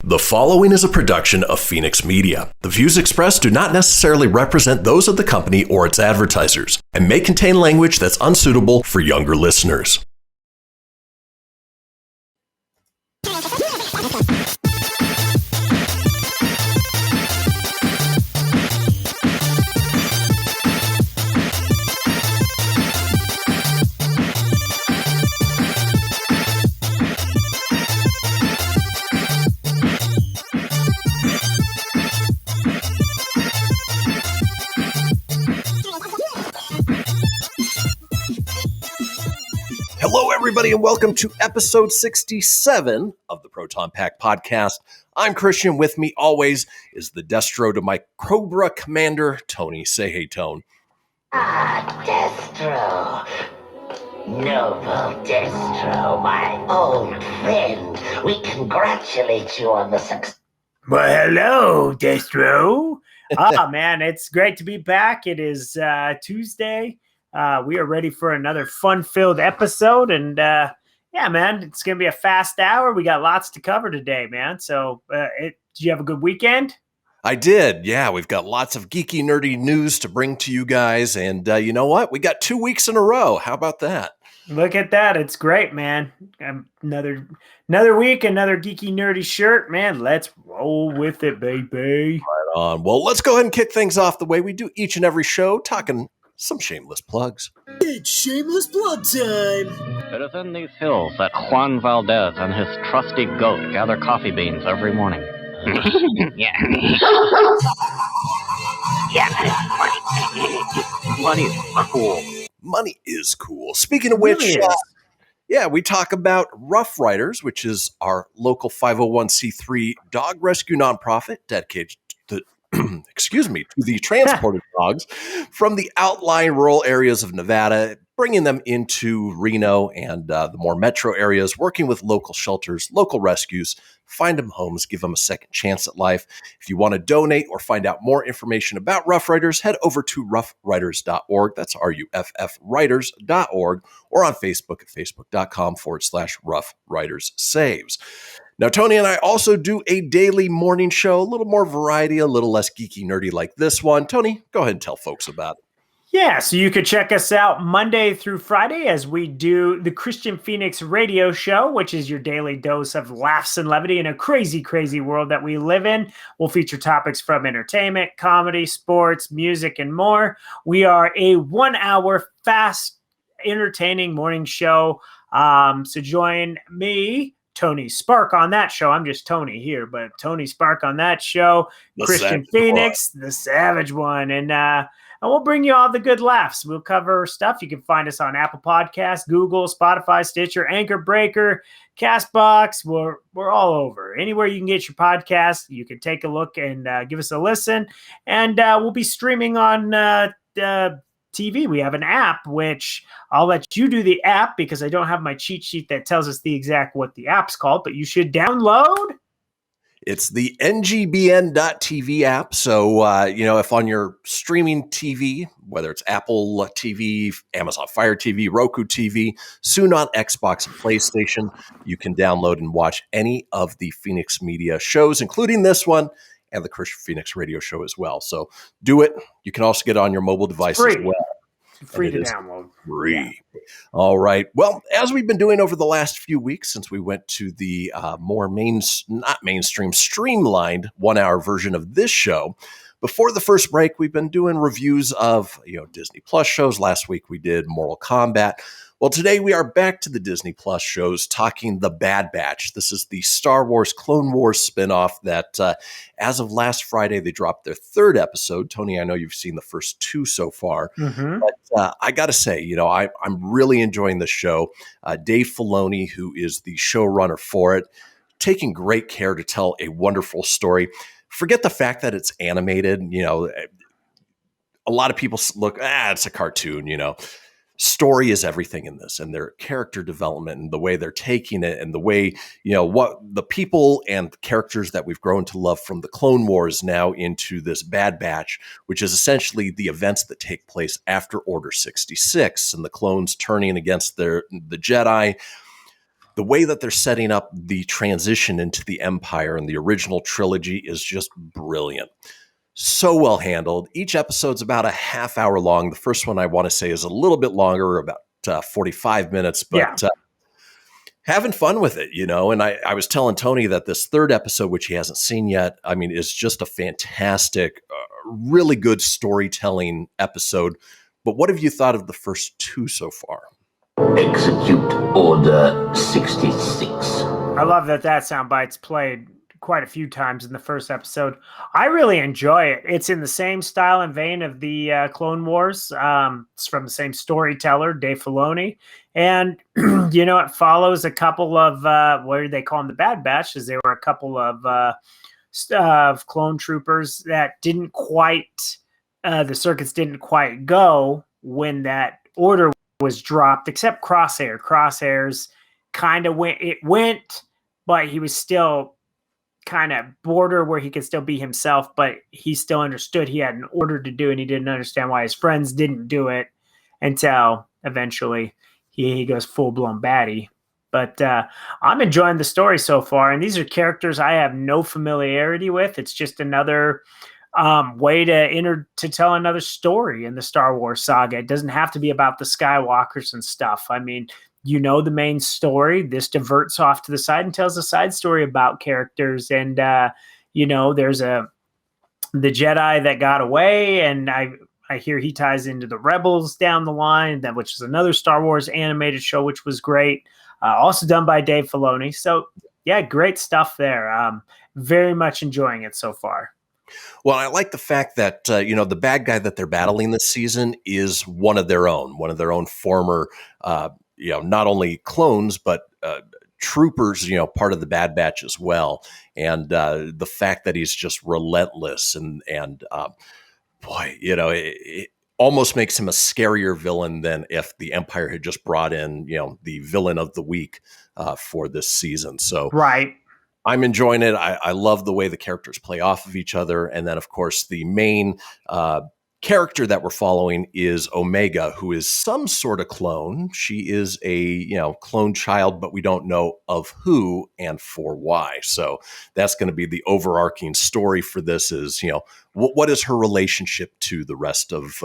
The following is a production of Fenix Media. The views expressed do not necessarily represent those of the company or its advertisers and may contain language that's unsuitable for younger listeners. Hello, everybody, and welcome to episode 67 of the Proton Pack podcast. I'm Kristian. With me always is the Destro to my Cobra Commander, Tony. Say hey, Tone. Destro. Noble Destro, my old friend. We congratulate you on the success. Well, hello, Destro. Man, it's great to be back. It is Tuesday. We are ready for another fun-filled episode, and yeah, man, it's gonna be a fast hour. We got lots to cover today, man. So, did you have a good weekend? I did, yeah. We've got lots of geeky, nerdy news to bring to you guys, and you know what? We got 2 weeks in a row. How about that? Look at that! It's great, man. Another week, another geeky, nerdy shirt, man. Let's roll with it, baby. Right on. Well, let's go ahead and kick things off the way we do each and every show, talking some shameless plugs. It's shameless plug time! It is in these hills that Juan Valdez and his trusty goat gather coffee beans every morning. Yeah. Money is cool. Money is cool. Speaking of which, we talk about Rough Riders, which is our local 501c3 dog rescue nonprofit dedicated to to the transported dogs from the outlying rural areas of Nevada, bringing them into Reno and the more metro areas, working with local shelters, local rescues, find them homes, give them a second chance at life. If you want to donate or find out more information about Rough Riders, head over to roughriders.org. That's ruffriders.org, or on Facebook at facebook.com/Rough Riders Saves. Now, Tony and I also do a daily morning show, a little more variety, a little less geeky, nerdy like this one. Tony, go ahead and tell folks about it. Yeah, so you could check us out Monday through Friday as we do the Kristian Phoenix radio show, which is your daily dose of laughs and levity in a crazy, crazy world that we live in. We'll feature topics from entertainment, comedy, sports, music, and more. We are a 1 hour fast, entertaining morning show. So join me, Tony Spark, on that show. I'm just Tony here, but Tony Spark on that show. Kristian Phoenix, the savage one. And we'll bring you all the good laughs. We'll cover stuff. You can find us on Apple Podcasts, Google, Spotify, Stitcher, Anchor Breaker, CastBox. We're all over. Anywhere you can get your podcast, you can take a look and give us a listen. And we'll be streaming on TV. We have an app, which I'll let you do the app because I don't have my cheat sheet that tells us the exact what the app's called, but you should download. It's the ngbn.tv app. So, if on your streaming TV, whether it's Apple TV, Amazon Fire TV, Roku TV, soon on Xbox and PlayStation, you can download and watch any of the Phoenix Media shows, including this one and the Kristian Phoenix radio show as well. So do it. You can also get it on your mobile device as well. Free to download. Free. Yeah. All right. Well, as we've been doing over the last few weeks since we went to the more streamlined 1 hour version of this show, before the first break, we've been doing reviews of Disney Plus shows. Last week we did Mortal Kombat. Well, today we are back to the Disney Plus shows, talking The Bad Batch. This is the Star Wars Clone Wars spinoff that, as of last Friday, they dropped their third episode. Tony, I know you've seen the first two so far, but I got to say, I'm really enjoying the show. Dave Filoni, who is the showrunner for it, taking great care to tell a wonderful story. Forget the fact that it's animated. A lot of people look, it's a cartoon, Story is everything in this, and their character development and the way they're taking it and the way, what the people and the characters that we've grown to love from the Clone Wars now into this Bad Batch, which is essentially the events that take place after Order 66 and the clones turning against the Jedi. the way that they're setting up the transition into the Empire and the original trilogy is just brilliant. So well handled. Each episode's about a half hour long. The first one I want to say is a little bit longer, about 45 minutes, but having fun with it, and I was telling Tony that this third episode, which he hasn't seen yet, I mean, is just a fantastic, really good storytelling episode. But what have you thought of the first two so far? Execute Order 66. I love that soundbite's played quite a few times in the first episode. I really enjoy it. It's in the same style and vein of the Clone Wars. It's from the same storyteller, Dave Filoni. And, it follows a couple of, what do they call them, the Bad Batch, as they were a couple of clone troopers that didn't quite, the circuits didn't quite go when that order was dropped, except Crosshair. Crosshair's kind of went, but he was still kind of border where he could still be himself, but he still understood he had an order to do, and he didn't understand why his friends didn't do it until eventually he goes full-blown baddie. But I'm enjoying the story so far, and these are characters I have no familiarity with. It's just another way to tell another story in the Star Wars saga. It doesn't have to be about the Skywalkers and stuff. I mean, the main story. This diverts off to the side and tells a side story about characters. And, there's the Jedi that got away, and I hear he ties into the Rebels down the line, which is another Star Wars animated show, which was great. Also done by Dave Filoni. So, yeah, great stuff there. Very much enjoying it so far. Well, I like the fact that, the bad guy that they're battling this season is one of their own former, not only clones, but troopers, part of the Bad Batch as well. And the fact that he's just relentless and it almost makes him a scarier villain than if the Empire had just brought in, the villain of the week for this season. So right. I'm enjoying it. I love the way the characters play off of each other. And then, of course, the main character that we're following is Omega, who is some sort of clone. She is a, clone child, but we don't know of who and for why. So that's going to be the overarching story for this is, what is her relationship to the rest of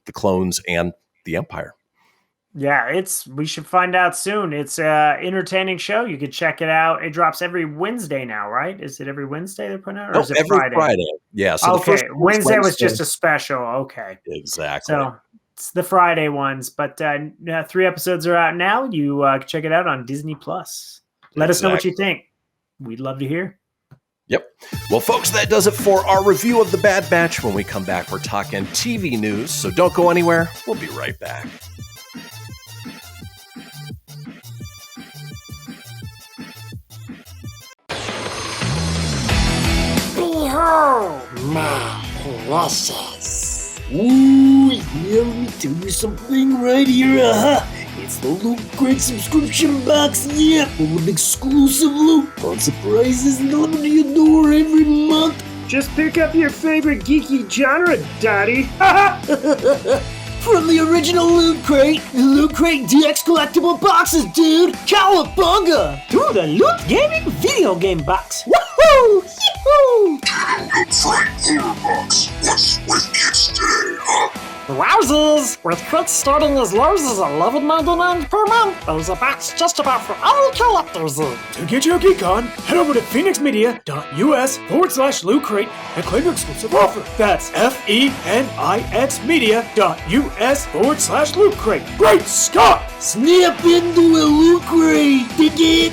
the clones and the Empire? Yeah, we should find out soon. It's an entertaining show. You can check it out. It drops every Wednesday now, right? Is it every Wednesday they're putting out, or is it every Friday? Yeah. So okay, Wednesday was just a special. Okay, exactly. So it's the Friday ones, but 3 episodes are out now. You can check it out on Disney Plus. Let us know what you think. We'd love to hear. Yep. Well, folks, that does it for our review of The Bad Batch. When we come back, we're talking TV news. So don't go anywhere. We'll be right back. Behold, my precious. Ooh, yeah, let me tell you something right here. It's the Loot Crate subscription box, yeah, full of exclusive loot, fun surprises delivered to your door every month. Just pick up your favorite geeky genre, Daddy. From the original Loot Crate, the Loot Crate DX collectible boxes, dude! Cowabunga! To the Loot Gaming video game box. Woohoo! Yee-hoo! What's with kids today, huh? Wowzers! With crates starting as low as $11.99 per month, there's a box just about for all collectors. To get your geek on, head over to phoenixmedia.us/Loot Crate and claim your exclusive offer. That's FENIX media.us/Loot Crate. Great Scott! Snap into a Loot Crate, dig it?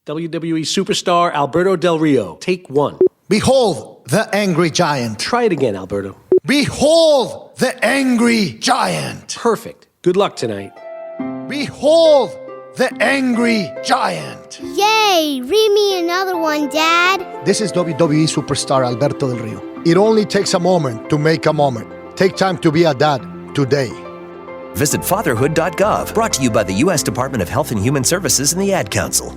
WWE superstar Alberto Del Rio. Take 1. Behold the angry giant. Try it again, Alberto. Behold the angry giant. Perfect. Good luck tonight. Behold the angry giant. Yay! Read me another one, Dad. This is WWE superstar Alberto Del Rio. It only takes a moment to make a moment. Take time to be a dad today. Visit fatherhood.gov. Brought to you by the U.S. Department of Health and Human Services and the Ad Council.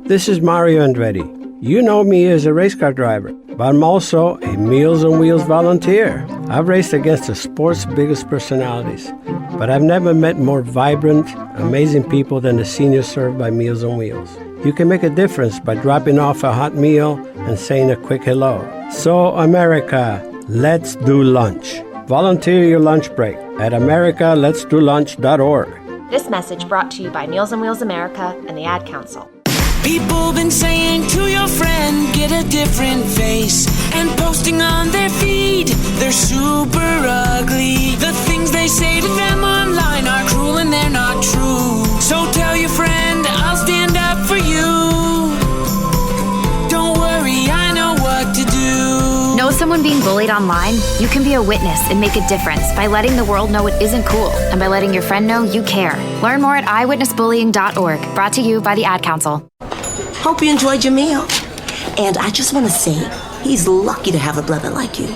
This is Mario Andretti. You know me as a race car driver, but I'm also a Meals on Wheels volunteer. I've raced against the sport's biggest personalities. But I've never met more vibrant, amazing people than the seniors served by Meals on Wheels. You can make a difference by dropping off a hot meal and saying a quick hello. So, America, let's do lunch. Volunteer your lunch break at americaletsdolunch.org. This message brought to you by Meals on Wheels America and the Ad Council. People been saying to your friend, get a different face, and posting on their feed, they're super ugly. The things they say to them online are cruel and they're not true. So tell your friend, I'll stand up for you. Don't worry, I know what to do. Know someone being bullied online? You can be a witness and make a difference by letting the world know it isn't cool and by letting your friend know you care. Learn more at eyewitnessbullying.org. Brought to you by the Ad Council. Hope you enjoyed your meal. And I just want to say, he's lucky to have a brother like you.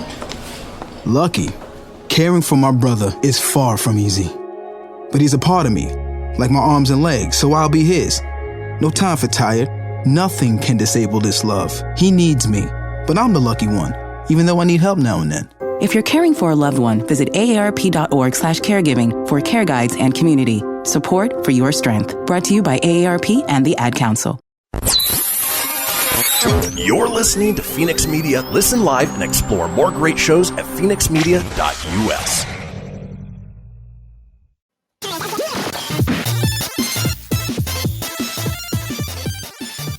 Lucky? Caring for my brother is far from easy. But he's a part of me, like my arms and legs, so I'll be his. No time for tired. Nothing can disable this love. He needs me, but I'm the lucky one, even though I need help now and then. If you're caring for a loved one, visit aarp.org/caregiving for care guides and community. Support for your strength. Brought to you by AARP and the Ad Council. You're listening to Fenix Media. Listen live and explore more great shows at phoenixmedia.us.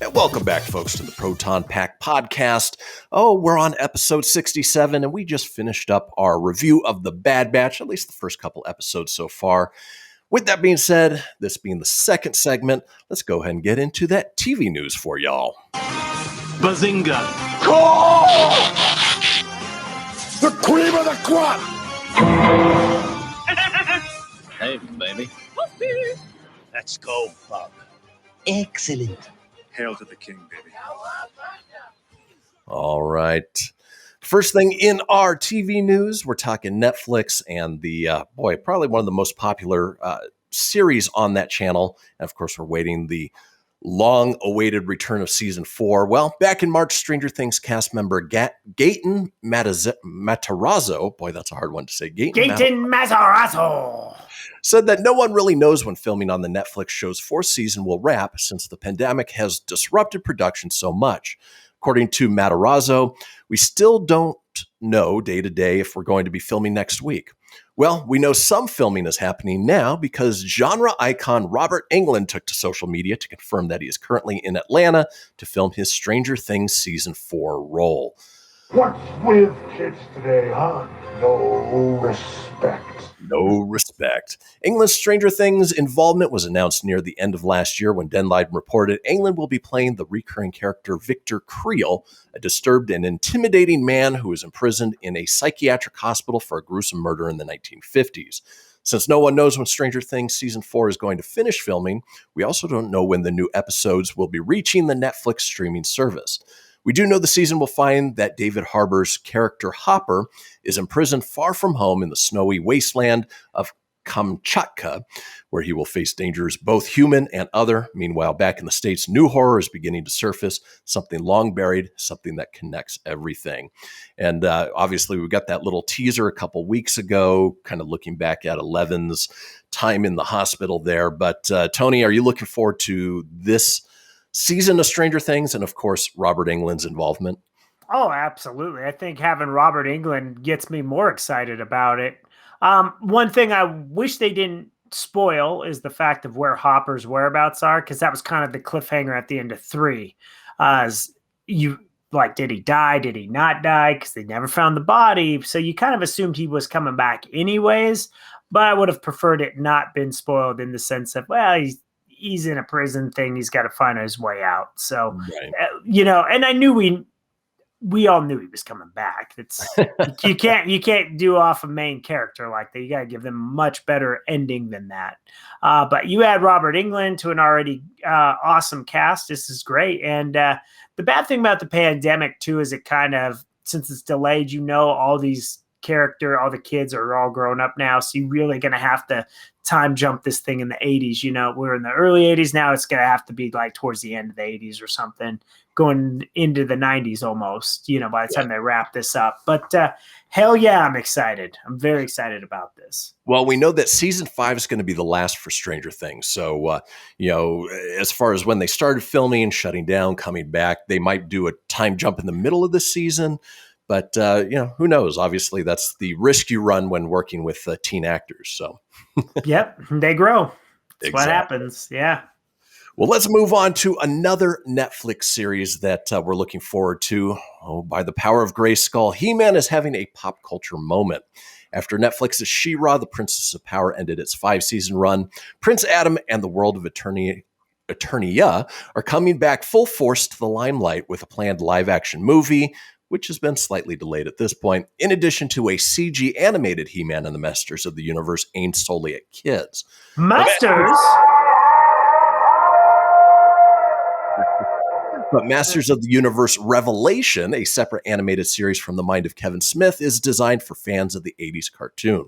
And welcome back, folks, to the Proton Pack podcast. Oh, we're on episode 67, and we just finished up our review of The Bad Batch, at least the first couple episodes so far. With that being said, this being the second segment, let's go ahead and get into that TV news for y'all. Bazinga! The cream of the crop! Hey, baby. Let's go, Bob. Excellent. Hail to the king, baby. All right. First thing in our TV news, we're talking Netflix and the, probably one of the most popular series on that channel. And of course, we're waiting the long-awaited return of season 4. Well, back in March, Stranger Things cast member Gaten Matarazzo, boy, that's a hard one to say. Gaten Matarazzo said that no one really knows when filming on the Netflix show's 4th season will wrap since the pandemic has disrupted production so much. According to Matarazzo, we still don't know day to day if we're going to be filming next week. Well, we know some filming is happening now because genre icon Robert Englund took to social media to confirm that he is currently in Atlanta to film his Stranger Things Season 4 role. What's with kids today, huh? No respect. No respect. Englund's Stranger Things involvement was announced near the end of last year when Deadline reported Englund will be playing the recurring character Victor Creel, a disturbed and intimidating man who was imprisoned in a psychiatric hospital for a gruesome murder in the 1950s. Since no one knows when Stranger Things Season 4 is going to finish filming, we also don't know when the new episodes will be reaching the Netflix streaming service. We do know the season will find that David Harbour's character Hopper is imprisoned far from home in the snowy wasteland of Kamchatka, where he will face dangers both human and other. Meanwhile, back in the States, new horror is beginning to surface, something long buried, something that connects everything. And obviously, we got that little teaser a couple weeks ago, kind of looking back at Eleven's time in the hospital there. But Tony, are you looking forward to this season of Stranger Things and, of course, Robert Englund's involvement? Oh, absolutely. I think having Robert Englund gets me more excited about it. One thing I wish they didn't spoil is the fact of where Hopper's whereabouts are, because that was kind of the cliffhanger at the end of 3. Did he die? Did he not die? Because they never found the body. So you kind of assumed he was coming back anyways, but I would have preferred it not been spoiled in the sense of, well, he's in a prison thing. He's got to find his way out. So, and I knew we all knew he was coming back. It's you can't do off a main character like that. You got to give them a much better ending than that. But you add Robert Englund to an already awesome cast. This is great. And the bad thing about the pandemic too is it kind of, since it's delayed, all these character. All the kids are all grown up now. So you're really going to have to time jump this thing in the 80s. You know, we're in the early 80s now. It's going to have to be like towards the end of the 80s or something, going into the 90s almost, you know, by the time they wrap this up. But hell yeah, I'm excited. I'm very excited about this. Well, we know that season 5 is going to be the last for Stranger Things. So, you know, as far as when they started filming, shutting down, coming back, they might do a time jump in the middle of the season. But, you know, who knows? Obviously, that's the risk you run when working with teen actors. So, yep, they grow. That's exactly what happens. Yeah. Well, let's move on to another Netflix series that we're looking forward to. Oh, by the power of Grayskull, He-Man is having a pop culture moment. After Netflix's She-Ra, The Princess of Power, ended its 5-season run, Prince Adam and the World of Eternia are coming back full force to the limelight with a planned live-action movie, which has been slightly delayed at this point, in addition to a CG animated He-Man and the Masters of the Universe aimed solely at kids. Masters? But Masters of the Universe Revelation, a separate animated series from the mind of Kevin Smith, is designed for fans of the 80s cartoon.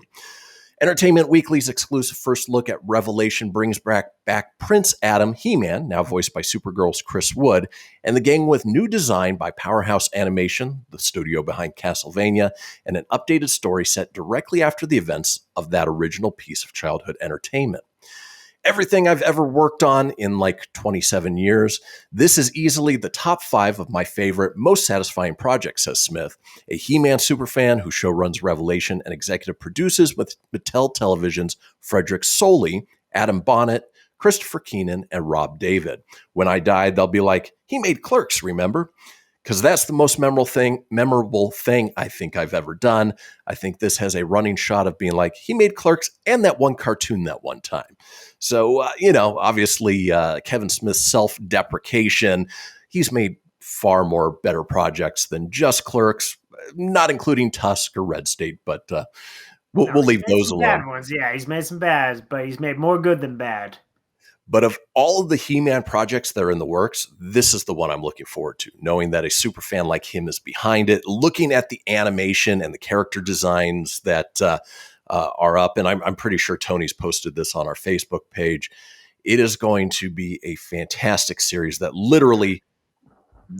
Entertainment Weekly's exclusive first look at Revelation brings back Prince Adam, He-Man, now voiced by Supergirl's Chris Wood, and the gang with new design by Powerhouse Animation, the studio behind Castlevania, and an updated story set directly after the events of that original piece of childhood entertainment. Everything I've ever worked on in like 27 years, this is easily the top 5 of my favorite, most satisfying projects, says Smith, a He-Man superfan who showruns Revelation and executive produces with Mattel Television's Frederick Soley, Adam Bonnet, Christopher Keenan, and Rob David. When I die, they'll be like, he made Clerks, remember? Because that's the most memorable thing I think I've ever done. I think this has a running shot of being like, he made Clerks and that one cartoon that one time. So, you know, obviously Kevin Smith's self-deprecation, he's made far more better projects than just Clerks, not including Tusk or Red State, but we'll leave those alone. Bad ones. Yeah, he's made some bads, but he's made more good than bad. But of all of the He-Man projects that are in the works, this is the one I'm looking forward to, knowing that a super fan like him is behind it, looking at the animation and the character designs that are up. And I'm pretty sure Tony's posted this on our Facebook page. It is going to be a fantastic series that literally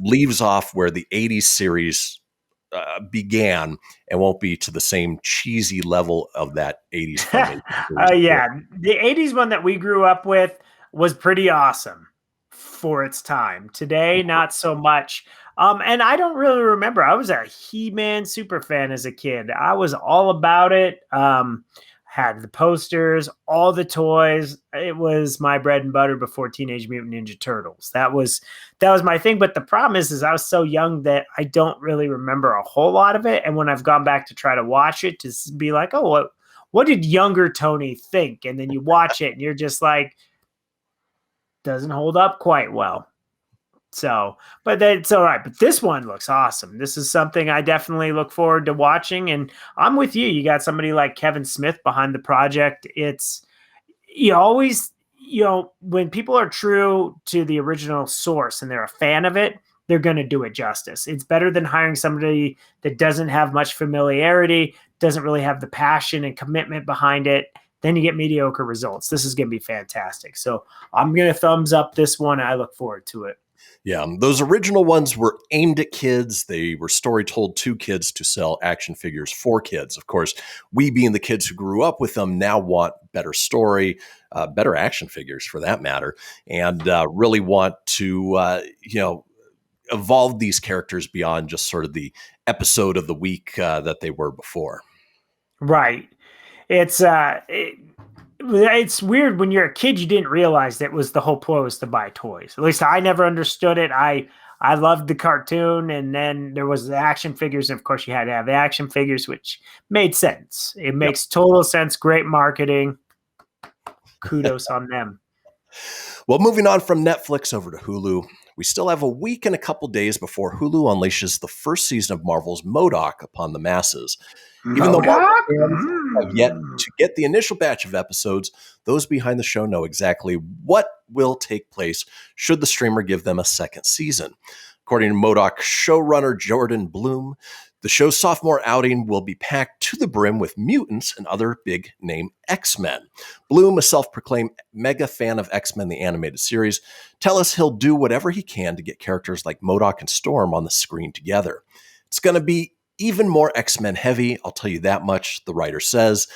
leaves off where the 80s series began and won't be to the same cheesy level of that 80s film. Yeah, the 80s one that we grew up with was pretty awesome for its time. Today, not so much. And I don't really remember. I was a He-Man super fan as a kid. I was all about it. Had the posters, all the toys. It was my bread and butter before Teenage Mutant Ninja Turtles. That was my thing. But the problem is I was so young that I don't really remember a whole lot of it. And when I've gone back to try to watch it, to be like, oh, what did younger Tony think? And then you watch it and you're just like, doesn't hold up quite well. So, but that's all right. But this one looks awesome. This is something I definitely look forward to watching. And I'm with you. You got somebody like Kevin Smith behind the project. It's, you always, you know, when people are true to the original source and they're a fan of it, they're going to do it justice. It's better than hiring somebody that doesn't have much familiarity, doesn't really have the passion and commitment behind it. Then you get mediocre results. This is going to be fantastic. So I'm going to thumbs up this one. I look forward to it. Yeah, those original ones were aimed at kids. They were story told to kids to sell action figures for kids. Of course, we being the kids who grew up with them now want better story, better action figures for that matter, and really want to, evolve these characters beyond just sort of the episode of the week that they were before. Right. It's weird when you're a kid, you didn't realize that was the whole ploy was to buy toys. At least I never understood it. I loved the cartoon, and then there was the action figures. And of course, you had to have the action figures, which made sense. It makes total sense. Great marketing. Kudos on them. Well, moving on from Netflix over to Hulu, we still have a week and a couple days before Hulu unleashes the first season of Marvel's M.O.D.O.K upon the masses. Even though Marvel fans have yet to get the initial batch of episodes, those behind the show know exactly what will take place should the streamer give them a second season. According to M.O.D.O.K. showrunner Jordan Blum, The show's sophomore outing will be packed to the brim with mutants and other big-name X-Men. Bloom, a self-proclaimed mega fan of X-Men, the animated series, tells us he'll do whatever he can to get characters like M.O.D.O.K and Storm on the screen together. It's going to be even more X-Men heavy, I'll tell you that much, the writer says.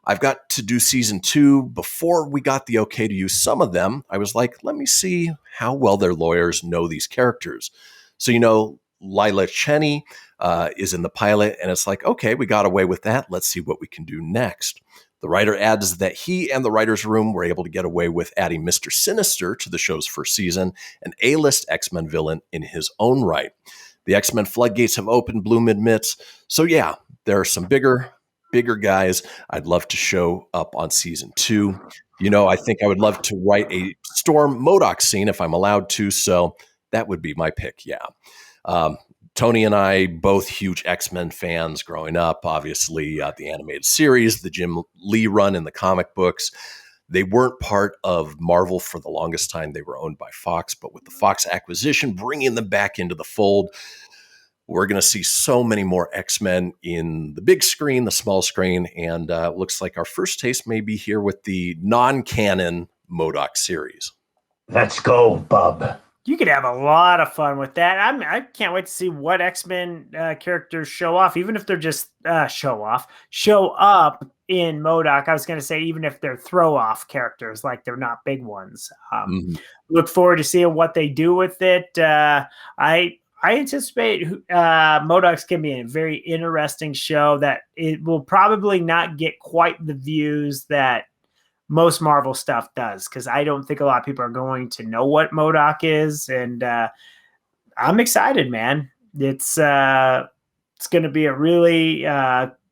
I've got to do season 2. Before we got the okay to use some of them, I was like, let me see how well their lawyers know these characters. So, Lila Cheney is in the pilot, and it's like, okay, we got away with that. Let's see what we can do next. The writer adds that he and the writer's room were able to get away with adding Mr. Sinister to the show's first season, an A-list X-Men villain in his own right. The X-Men floodgates have opened, Bloom admits. So yeah, there are some bigger guys I'd love to show up on season 2. I think I would love to write a Storm M.O.D.O.K scene if I'm allowed to, so that would be my pick, yeah. Tony and I, both huge X-Men fans growing up, obviously the animated series, the Jim Lee run in the comic books. They weren't part of Marvel for the longest time. They were owned by Fox, but with the Fox acquisition, bringing them back into the fold, we're going to see so many more X-Men in the big screen, the small screen, and it looks like our first taste may be here with the non-canon M.O.D.O.K series. Let's go, bub. You could have a lot of fun with that. I can't wait to see what X-Men characters show off, even if they're just show up in M.O.D.O.K. I was going to say, even if they're throw-off characters, like they're not big ones. Look forward to seeing what they do with it. I anticipate M.O.D.O.K's can be a very interesting show that it will probably not get quite the views that most Marvel stuff does, because I don't think a lot of people are going to know what M.O.D.O.K is, and I'm excited, man. It's going to be a really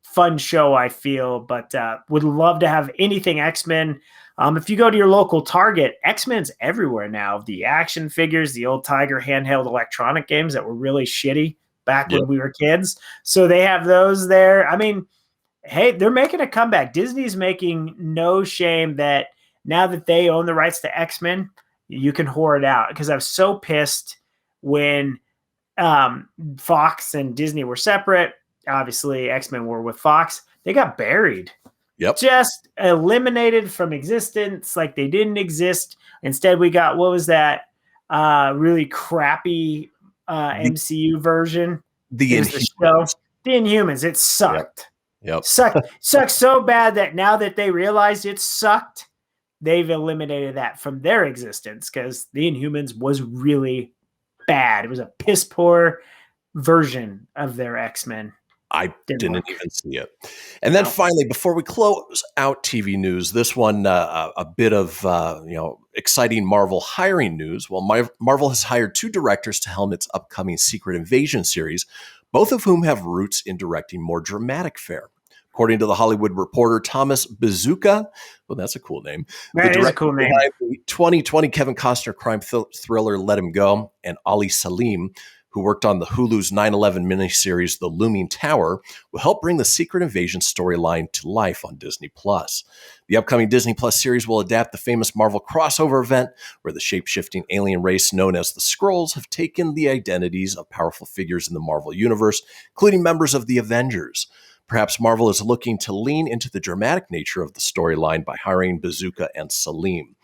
fun show, I feel, but would love to have anything X-Men. If you go to your local Target, X-Men's everywhere now. The action figures, the old Tiger handheld electronic games that were really shitty back when we were kids. So they have those there. I mean, hey, they're making a comeback. Disney's making no shame that now that they own the rights to X-Men, you can whore it out. Because I was so pissed when Fox and Disney were separate. Obviously, X-Men were with Fox. They got buried. Yep. Just eliminated from existence, like they didn't exist. Instead, we got, what was that really crappy MCU version? The Inhumans. The Inhumans. It sucked. Yep. Sucked so bad that now that they realized it sucked, they've eliminated that from their existence, because the Inhumans was really bad. It was a piss poor version of their X-Men. I didn't even see it. And then finally, before we close out TV news, this one, a bit of exciting Marvel hiring news. Well, Marvel has hired 2 directors to helm its upcoming Secret Invasion series, both of whom have roots in directing more dramatic fare. According to the Hollywood Reporter, Thomas Bazooka, well, that's a cool name. That is a cool name. The 2020 Kevin Costner crime thriller Let Him Go, and Ali Salim, who worked on the Hulu's 9/11 miniseries The Looming Tower, will help bring the Secret Invasion storyline to life on Disney+. The upcoming Disney Plus series will adapt the famous Marvel crossover event where the shape-shifting alien race known as the Skrulls have taken the identities of powerful figures in the Marvel Universe, including members of the Avengers. Perhaps Marvel is looking to lean into the dramatic nature of the storyline by hiring Bazooka and Salim.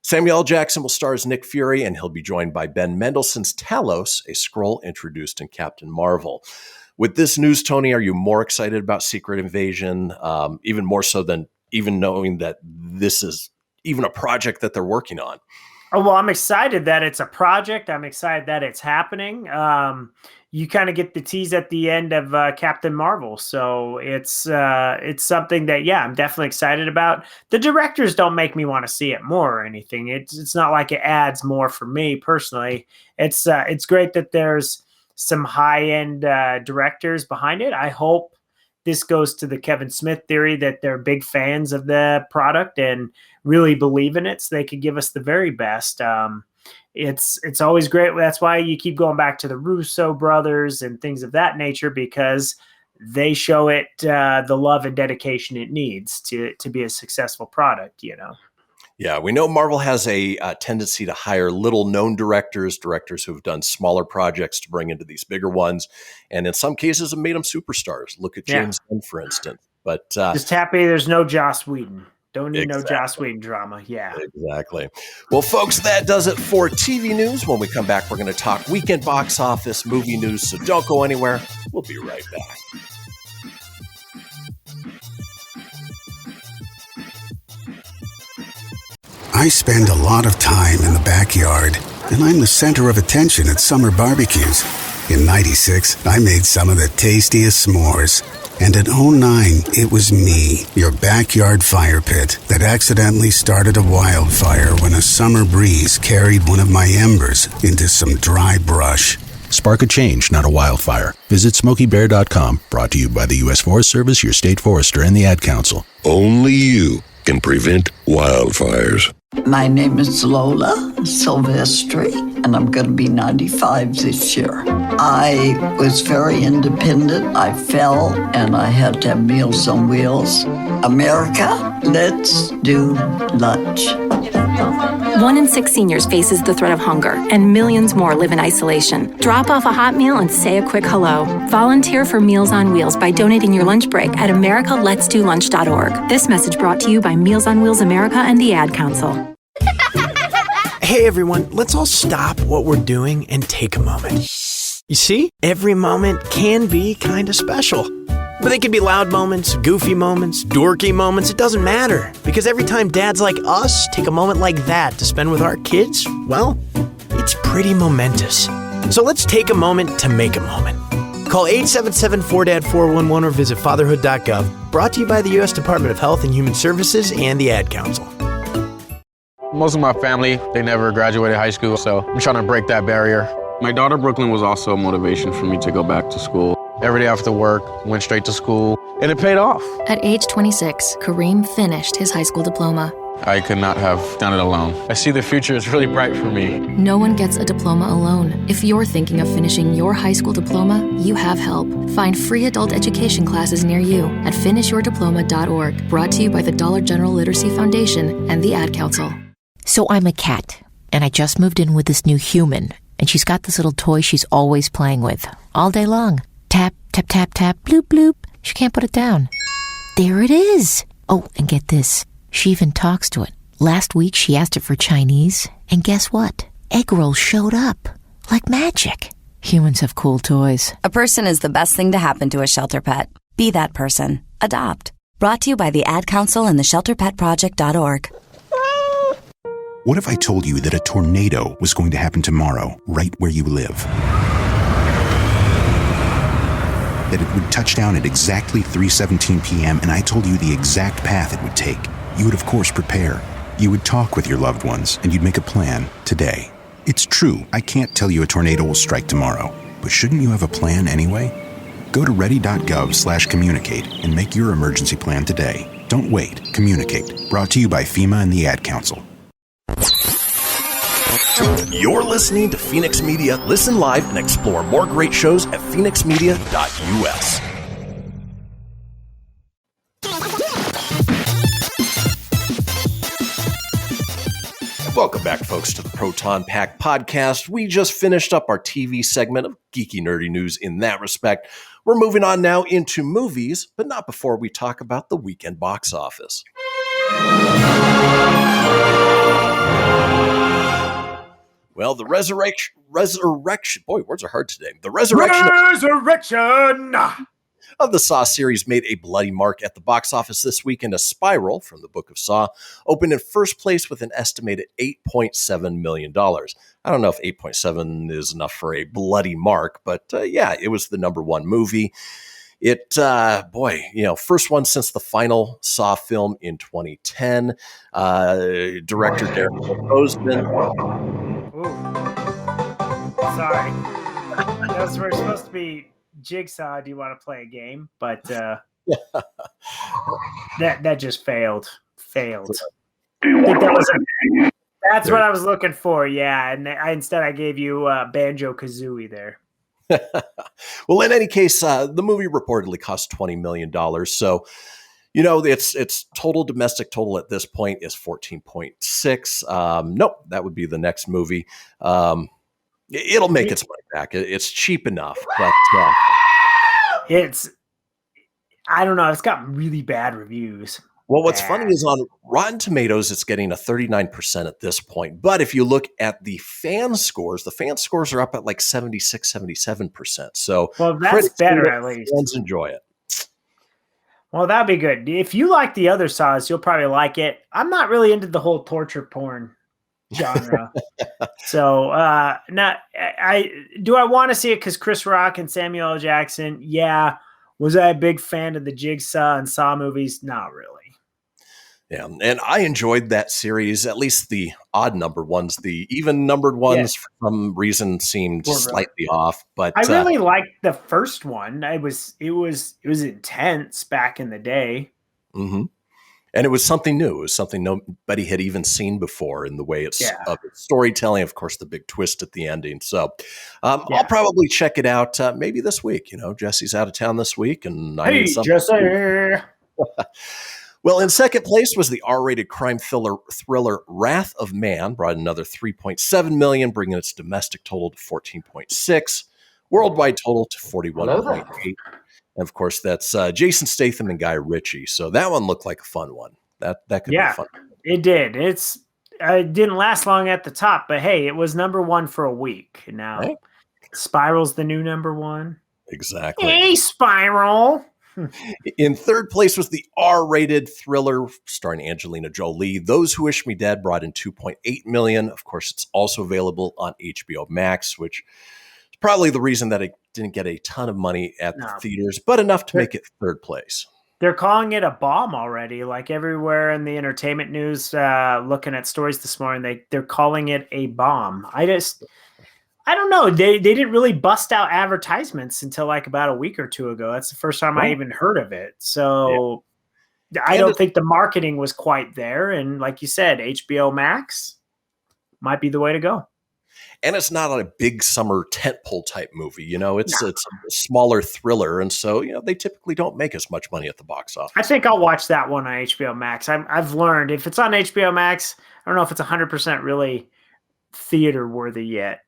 Samuel L. Jackson will star as Nick Fury, and he'll be joined by Ben Mendelsohn's Talos, a Skrull introduced in Captain Marvel. With this news, Tony, are you more excited about Secret Invasion, even more so than even knowing that this is even a project that they're working on? Oh, well, I'm excited that it's a project. I'm excited that it's happening. You kind of get the tease at the end of Captain Marvel. So it's something that, I'm definitely excited about. The directors don't make me want to see it more or anything. It's not like it adds more for me personally. It's great that there's some high-end directors behind it. I hope this goes to the Kevin Smith theory that they're big fans of the product and really believe in it, so they could give us the very best. It's always great. That's why you keep going back to the Russo brothers and things of that nature, because they show it the love and dedication it needs to be a successful product, Yeah, we know Marvel has a tendency to hire little-known directors who have done smaller projects to bring into these bigger ones, and in some cases have made them superstars. Look at James Gunn, for instance. But just happy there's no Joss Whedon. Don't need Exactly. no Joss Whedon drama. Yeah. Exactly. Well, folks, that does it for TV news. When we come back, we're going to talk weekend box office, movie news, so don't go anywhere. We'll be right back. I spend a lot of time in the backyard, and I'm the center of attention at summer barbecues. In '96, I made some of the tastiest s'mores. And in '09, it was me, your backyard fire pit, that accidentally started a wildfire when a summer breeze carried one of my embers into some dry brush. Spark a change, not a wildfire. Visit SmokeyBear.com, brought to you by the U.S. Forest Service, your state forester, and the Ad Council. Only you can prevent wildfires. My name is Lola Silvestri, and I'm going to be 95 this year. I was very independent. I fell, and I had to have Meals on Wheels. America, let's do lunch. 1 in 6 seniors faces the threat of hunger, and millions more live in isolation. Drop off a hot meal and say a quick hello. Volunteer for Meals on Wheels by donating your lunch break at americaletsdolunch.org. This message brought to you by Meals on Wheels America and the Ad Council. Hey everyone, let's all stop what we're doing and take a moment. You see, every moment can be kind of special. But they can be loud moments, goofy moments, dorky moments, it doesn't matter. Because every time dads like us take a moment like that to spend with our kids, well, it's pretty momentous. So let's take a moment to make a moment. Call 877-4DAD-411 or visit fatherhood.gov. Brought to you by the U.S. Department of Health and Human Services and the Ad Council. Most of my family, they never graduated high school, so I'm trying to break that barrier. My daughter Brooklyn was also a motivation for me to go back to school. Every day after work, went straight to school, and it paid off. At age 26, Kareem finished his high school diploma. I could not have done it alone. I see the future is really bright for me. No one gets a diploma alone. If you're thinking of finishing your high school diploma, you have help. Find free adult education classes near you at finishyourdiploma.org. Brought to you by the Dollar General Literacy Foundation and the Ad Council. So I'm a cat, and I just moved in with this new human, and she's got this little toy she's always playing with, all day long. Tap, tap, tap, tap, bloop, bloop. She can't put it down. There it is. Oh, and get this. She even talks to it. Last week, she asked it for Chinese, and guess what? Egg rolls showed up. Like magic. Humans have cool toys. A person is the best thing to happen to a shelter pet. Be that person. Adopt. Brought to you by the Ad Council and the ShelterPetProject.org. What if I told you that a tornado was going to happen tomorrow, right where you live? That it would touch down at exactly 3:17 p.m., and I told you the exact path it would take. You would, of course, prepare. You would talk with your loved ones, and you'd make a plan today. It's true, I can't tell you a tornado will strike tomorrow, but shouldn't you have a plan anyway? Go to ready.gov/communicate and make your emergency plan today. Don't wait. Communicate. Brought to you by FEMA and the Ad Council. You're listening to Phoenix Media. Listen live and explore more great shows at phoenixmedia.us. Welcome back, folks, to the Proton Pack podcast. We just finished up our TV segment of geeky, nerdy news in that respect. We're moving on now into movies, but not before we talk about the weekend box office. Well, the resurrection, boy, words are hard today. The resurrection of the Saw series made a bloody mark at the box office this weekend. A Spiral from the Book of Saw opened in first place with an estimated $8.7 million. I don't know if 8.7 is enough for a bloody mark, but yeah, it was the number one movie. It, first one since the final Saw film in 2010. Director Derek Bozeman. Sorry. Those were supposed to be Jigsaw. Do you want to play a game? But that just failed. I think that's what I was looking for. Yeah, and instead I gave you Banjo-Kazooie there. Well, in any case, the movie reportedly cost $20 million. So, It's total domestic total at this point is 14.6. Nope, that would be the next movie. It'll make its money back. It's cheap enough, but I don't know. It's got really bad reviews. Well, what's funny is on Rotten Tomatoes, it's getting a 39% at this point. But if you look at the fan scores are up at like 76, 77%. So that's better at least. Fans enjoy it. Well, that'd be good. If you like the other Saws, you'll probably like it. I'm not really into the whole torture porn genre. So do I want to see it because Chris Rock and Samuel L. Jackson? Yeah. Was I a big fan of the Jigsaw and Saw movies? Not really. Yeah, and I enjoyed that series, at least the odd numbered ones. The even numbered ones, for some reason, seemed slightly off. But I really liked the first one. It was intense back in the day. Mm-hmm. And it was something new. It was something nobody had even seen before in the way it's storytelling. Of course, the big twist at the ending. So I'll probably check it out maybe this week. Jesse's out of town this week, and I need something. Jesse. Well, in second place was the R-rated crime thriller Wrath of Man, brought another $3.7 million, bringing its domestic total to 14.6, worldwide total to 41.8. And of course, that's Jason Statham and Guy Ritchie. So that one looked like a fun one. That could be fun. It did. It didn't last long at the top, but hey, it was number one for a week. Now Spiral's the new number one. Exactly. Hey, Spiral. In third place was the R-rated thriller starring Angelina Jolie, Those Who Wish Me Dead, brought in $2.8 million. Of course, it's also available on HBO Max, which is probably the reason that it didn't get a ton of money at the theaters, but enough to make it third place. They're calling it a bomb already. Like everywhere in the entertainment news, looking at stories this morning, they're calling it a bomb. I don't know. They didn't really bust out advertisements until like about a week or two ago. That's the first time I even heard of it. So I don't think the marketing was quite there. And like you said, HBO Max might be the way to go. And it's not a big summer tentpole type movie. It's a smaller thriller. And so, they typically don't make as much money at the box office. I think I'll watch that one on HBO Max. I've learned if it's on HBO Max, I don't know if it's 100% really theater worthy yet.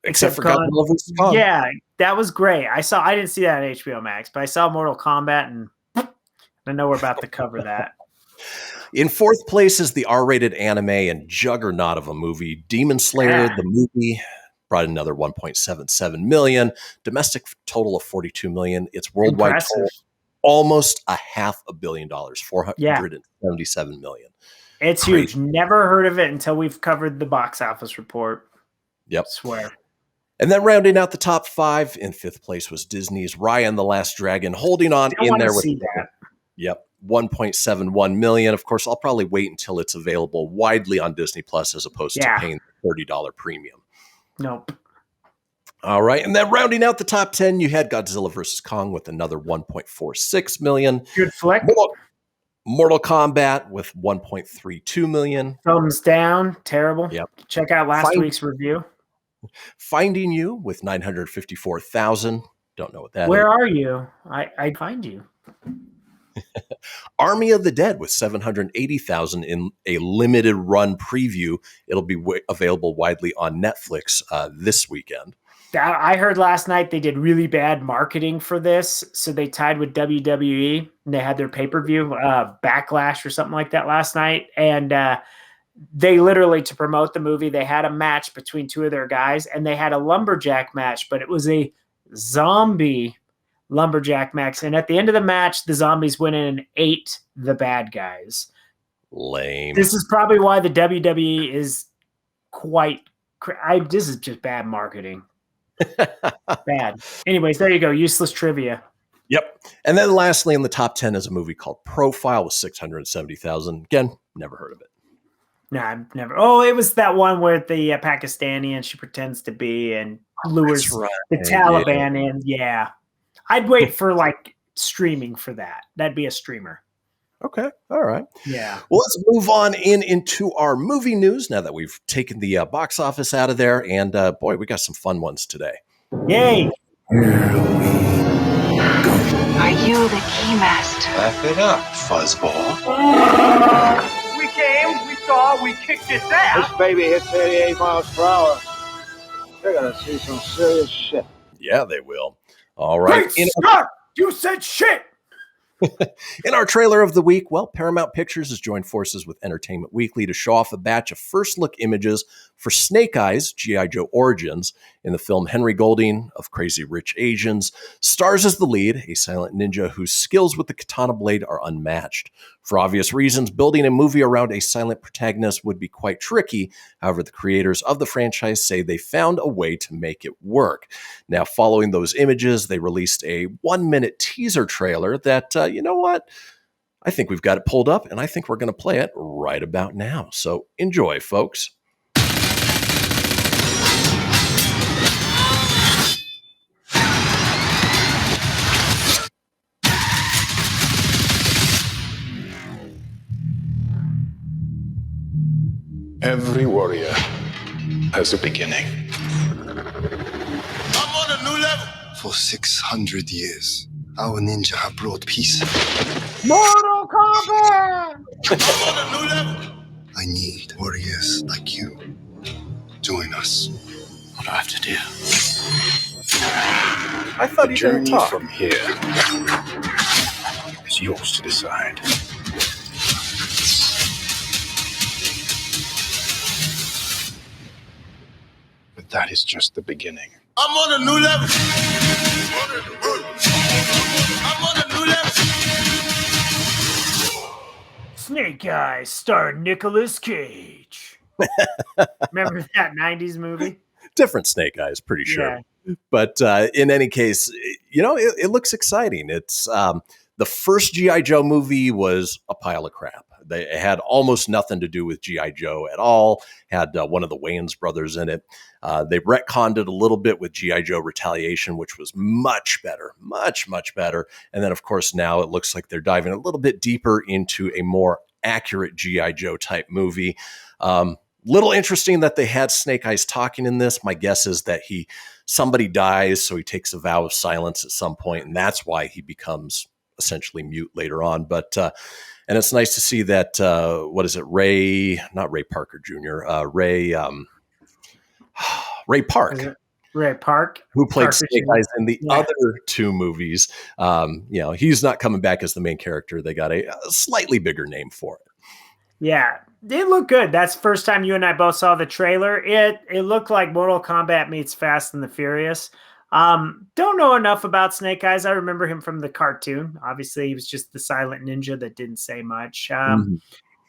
Except for Godzilla vs. Kong. Yeah, that was great. I didn't see that on HBO Max, but I saw Mortal Kombat, and I know we're about to cover that. In fourth place is the R-rated anime and juggernaut of a movie, Demon Slayer. The movie brought another $1.77 million, domestic total of $42 million. Its worldwide total almost $500 million, $477 million. It's huge. Never heard of it until we've covered the box office report. Yep. I swear. And then rounding out the top five, in fifth place was Disney's Raya and the Last Dragon, holding on in there with $1.71 million. Of course, I'll probably wait until it's available widely on Disney Plus as opposed to paying the $30 premium. Nope. All right. And then rounding out the top 10, you had Godzilla vs. Kong with another $1.46 million. Good flick. Mortal Kombat with $1.32 million. Thumbs down. Terrible. Yep. Check out last week's review. Finding You with $954,000. Don't know what that is. Where are you? I find you. Army of the Dead with $780,000 in a limited run preview. It'll be available widely on Netflix this weekend. I heard last night they did really bad marketing for this. So they tied with WWE and they had their pay-per-view Backlash or something like that last night. And they literally, to promote the movie, they had a match between two of their guys and they had a lumberjack match, but it was a zombie lumberjack match. And at the end of the match, the zombies went in and ate the bad guys. Lame. This is probably why the WWE is this is just bad marketing. Bad. Anyways, there you go. Useless trivia. Yep. And then lastly, in the top 10 is a movie called Profile with $670,000. Again, never heard of it. No, I've never. Oh, it was that one where the Pakistani and she pretends to be and lures the Taliban in. Yeah. I'd wait for like streaming for that. That'd be a streamer. Okay. All right. Yeah. Well, let's move on into our movie news now that we've taken the box office out of there. And boy, we got some fun ones today. Yay. Here we go. Are you the Keymaster? Laugh it up, fuzzball. We came, we saw, we kicked its ass. This baby hits 88 miles per hour. They're gonna see some serious shit. Yeah, they will. All right. Great Scott! You said shit! In our trailer of the week, well, Paramount Pictures has joined forces with Entertainment Weekly to show off a batch of first-look images for Snake Eyes, G.I. Joe Origins. In the film, Henry Golding of Crazy Rich Asians stars as the lead, a silent ninja whose skills with the katana blade are unmatched. For obvious reasons, building a movie around a silent protagonist would be quite tricky. However, the creators of the franchise say they found a way to make it work. Now, following those images, they released a 1-minute teaser trailer that, you know what? I think we've got it pulled up, and I think we're going to play it right about now. So enjoy, folks. Every warrior has a beginning. I'm on a new level. For 600 years, our ninja have brought peace. Mortal Kombat! I'm on a new level. I need warriors like you. Join us. What do I have to do? I thought the you journey talk. from here is yours to decide. But that is just the beginning. I'm on a new level. I'm on a new level. Snake Eyes starring Nicolas Cage. Remember that 90s movie? Different Snake Eyes, pretty sure. Yeah. But in any case, you know, it looks exciting. It's the first G.I. Joe movie was a pile of crap. They had almost nothing to do with G.I. Joe at all, had one of the Wayans brothers in it. They retconned it a little bit with G.I. Joe Retaliation, which was much better, much, much better. And then, of course, now it looks like they're diving a little bit deeper into a more accurate G.I. Joe type movie. Little interesting that they had Snake Eyes talking in this. My guess is that somebody dies, so he takes a vow of silence at some point, and that's why he becomes essentially mute later on. But and it's nice to see that what is it, not Ray Parker Jr., Ray Park. Ray Park, who played Snake Eyes in the other two movies. You know, he's not coming back as the main character. They got a slightly bigger name for it. Yeah, they look good. That's the first time you and I both saw the trailer. It looked like Mortal Kombat meets Fast and the Furious. Don't know enough about Snake Eyes. I remember him from the cartoon. Obviously, he was just the silent ninja that didn't say much.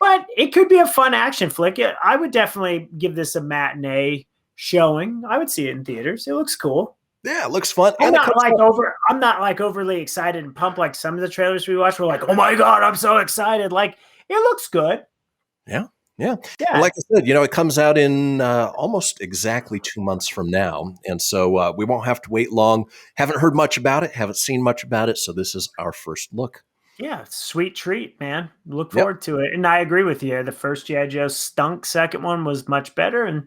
But it could be a fun action flick. I would definitely give this a matinee showing. I would see it in theaters. It looks cool. Yeah, it looks fun. I'm not like overly excited and pumped like some of the trailers we watched. We're like, oh my God, I'm so excited. Like, it looks good. Yeah. Well, like I said, you know, it comes out in almost exactly 2 months from now. And so we won't have to wait long. Haven't heard much about it. Haven't seen much about it. So this is our first look. Yeah, sweet treat, man. Look forward to it. And I agree with you. The first G.I. Joe stunk. Second one was much better. And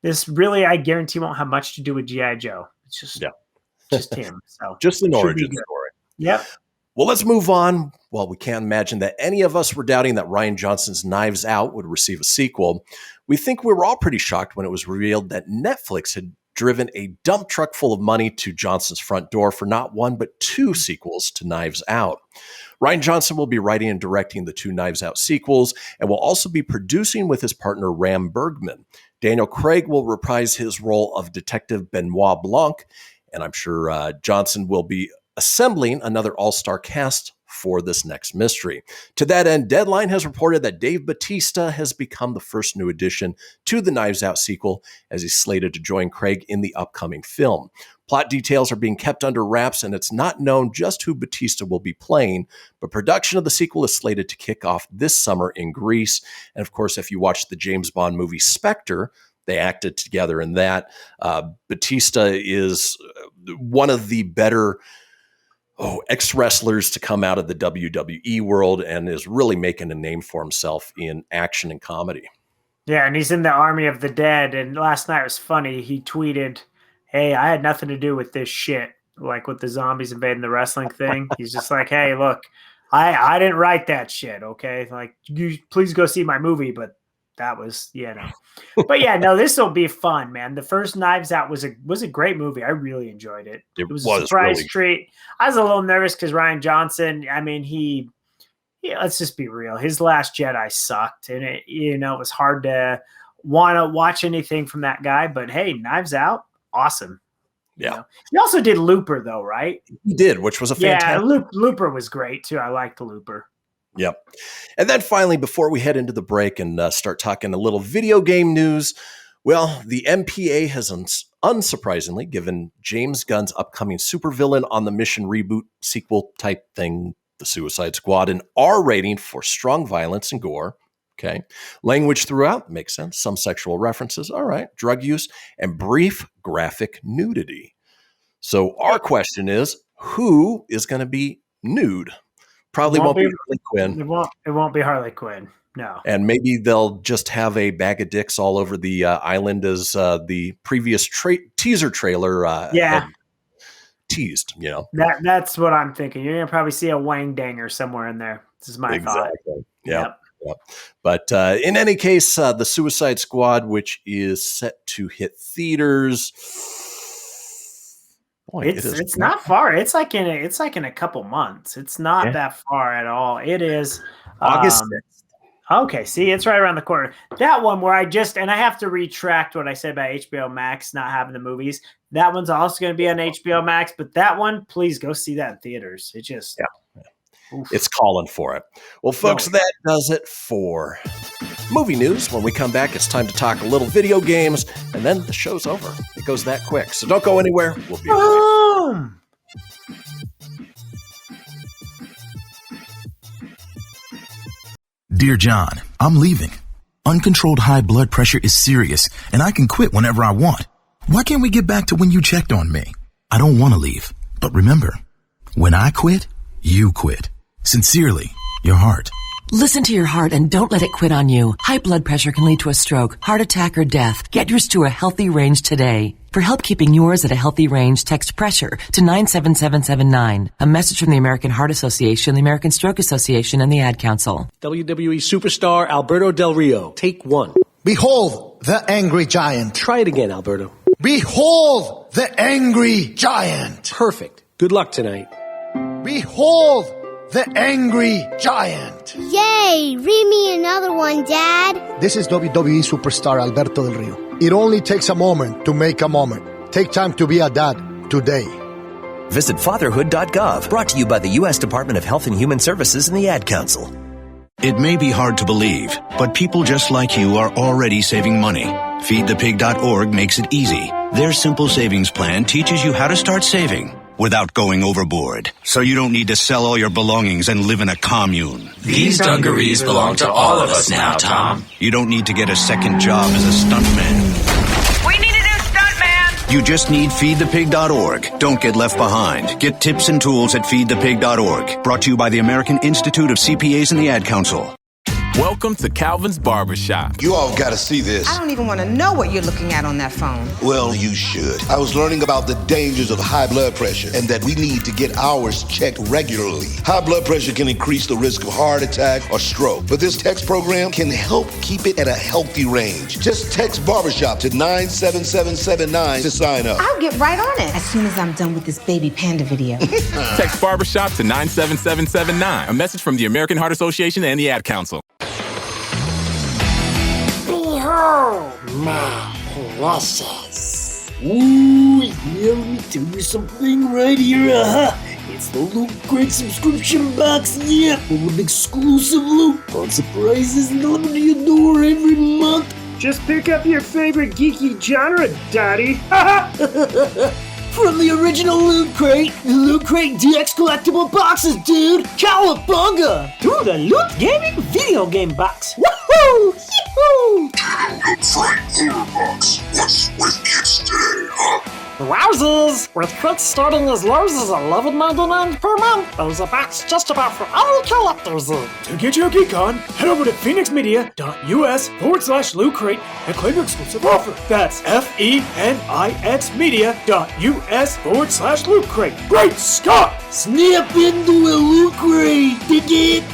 this really, I guarantee, won't have much to do with G.I. Joe. It's just him. So just an origin story. Yep. Well, let's move on. Well, we can't imagine that any of us were doubting that Rian Johnson's Knives Out would receive a sequel. We think we were all pretty shocked when it was revealed that Netflix had driven a dump truck full of money to Johnson's front door for not one, but 2 sequels to Knives Out. Rian Johnson will be writing and directing the 2 Knives Out sequels and will also be producing with his partner Ram Bergman. Daniel Craig will reprise his role of Detective Benoit Blanc, and I'm sure Johnson will be assembling another all-star cast for this next mystery. To that end, Deadline has reported that Dave Bautista has become the first new addition to the Knives Out sequel, as he's slated to join Craig in the upcoming film. Plot details are being kept under wraps, and it's not known just who Bautista will be playing, but production of the sequel is slated to kick off this summer in Greece. And of course, if you watch the James Bond movie Spectre, they acted together in that. Bautista is one of the better ex-wrestlers to come out of the WWE world and is really making a name for himself in action and comedy. Yeah, and he's in the Army of the Dead. And last night was funny. He tweeted, "Hey, I had nothing to do with this shit." like with the zombies invading the wrestling thing. He's just like, hey, look, I didn't write that shit, okay? Like, you please go see my movie, but that was, But yeah, no, this will be fun, man. The first Knives Out was a great movie. I really enjoyed it. It was a surprise treat. I was a little nervous because Rian Johnson, I mean, let's just be real. His Last Jedi sucked, and it was hard to want to watch anything from that guy. But hey, Knives Out, awesome. Yeah. He also did Looper, though, right? He did, which was a fantastic. Yeah, Looper was great too. I liked Looper. Yep. And then finally, before we head into the break and start talking a little video game news, well, the MPA has unsurprisingly given James Gunn's upcoming supervillain on the mission reboot sequel type thing, The Suicide Squad, an R rating for strong violence and gore. Okay. Language throughout makes sense. Some sexual references. All right. Drug use and brief graphic nudity. So our question is, who is going to be nude? Probably won't be Harley Quinn. It won't be Harley Quinn. No. And maybe they'll just have a bag of dicks all over the island as the previous teaser trailer had teased, That's what I'm thinking. You're going to probably see a wang danger somewhere in there. This is my thought. Yep. But in any case, the Suicide Squad, which is set to hit theaters. Boy, it's not far. It's like in a couple months. It's not that far at all. It is August 6th. Okay, see, it's right around the corner. That one where I have to retract what I said about HBO Max not having the movies. That one's also going to be on HBO Max, but that one, please go see that in theaters. It just it's calling for it. Well, folks, that does it for movie news. When we come back, it's time to talk a little video games, and then the show's over. It goes that quick. So don't go anywhere. We'll be right back. Dear John, I'm leaving. Uncontrolled high blood pressure is serious, and I can quit whenever I want. Why can't we get back to when you checked on me? I don't want to leave, but remember, when I quit, you quit. Sincerely, your heart. Listen to your heart and don't let it quit on you. High blood pressure can lead to a stroke, heart attack, or death. Get yours to a healthy range today. For help keeping yours at a healthy range, text PRESSURE to 97779. A message from the American Heart Association, the American Stroke Association, and the Ad Council. WWE superstar Alberto Del Rio. Take one. Behold the angry giant. Try it again, Alberto. Behold the angry giant. Perfect. Good luck tonight. Behold the angry giant. Yay! Read me another one, Dad. This is WWE superstar Alberto Del Rio. It only takes a moment to make a moment. Take time to be a dad today. Visit fatherhood.gov, brought to you by the U.S. Department of Health and Human Services and the Ad Council. It may be hard to believe, but people just like you are already saving money. FeedThePig.org makes it easy. Their simple savings plan teaches you how to start saving without going overboard, so you don't need to sell all your belongings and live in a commune. These dungarees belong to all of us now, Tom. You don't need to get a second job as a stuntman. We need a new stuntman! You just need FeedThePig.org. Don't get left behind. Get tips and tools at FeedThePig.org. Brought to you by the American Institute of CPAs and the Ad Council. Welcome to Calvin's Barbershop. You all gotta see this. I don't even want to know what you're looking at on that phone. Well, you should. I was learning about the dangers of high blood pressure and that we need to get ours checked regularly. High blood pressure can increase the risk of heart attack or stroke, but this text program can help keep it at a healthy range. Just text Barbershop to 97779 to sign up. I'll get right on it as soon as I'm done with this baby panda video. Text Barbershop to 97779. A message from the American Heart Association and the Ad Council. Behold my precious. Ooh, yeah, let me tell you something right here. It's the Loot Crate subscription box, yeah, full of exclusive loot, fun surprises delivered to your door every month. Just pick up your favorite geeky genre, Daddy. From the original Loot Crate, the Loot Crate DX collectible boxes, dude! Cowabunga! To the Loot Gaming video game box. Woohoo! Yee-hoo! Loot Crate horror box. What's with kids today, huh? Wowzers! With quits starting as low as $11.99 per month, there's a box just about for all collectors. To get your geek on, head over to phoenixmedia.us/Loot Crate and claim your exclusive offer. That's FENIXmedia.us/Loot Crate. Great Scott! Snap into a Loot Crate, dig it?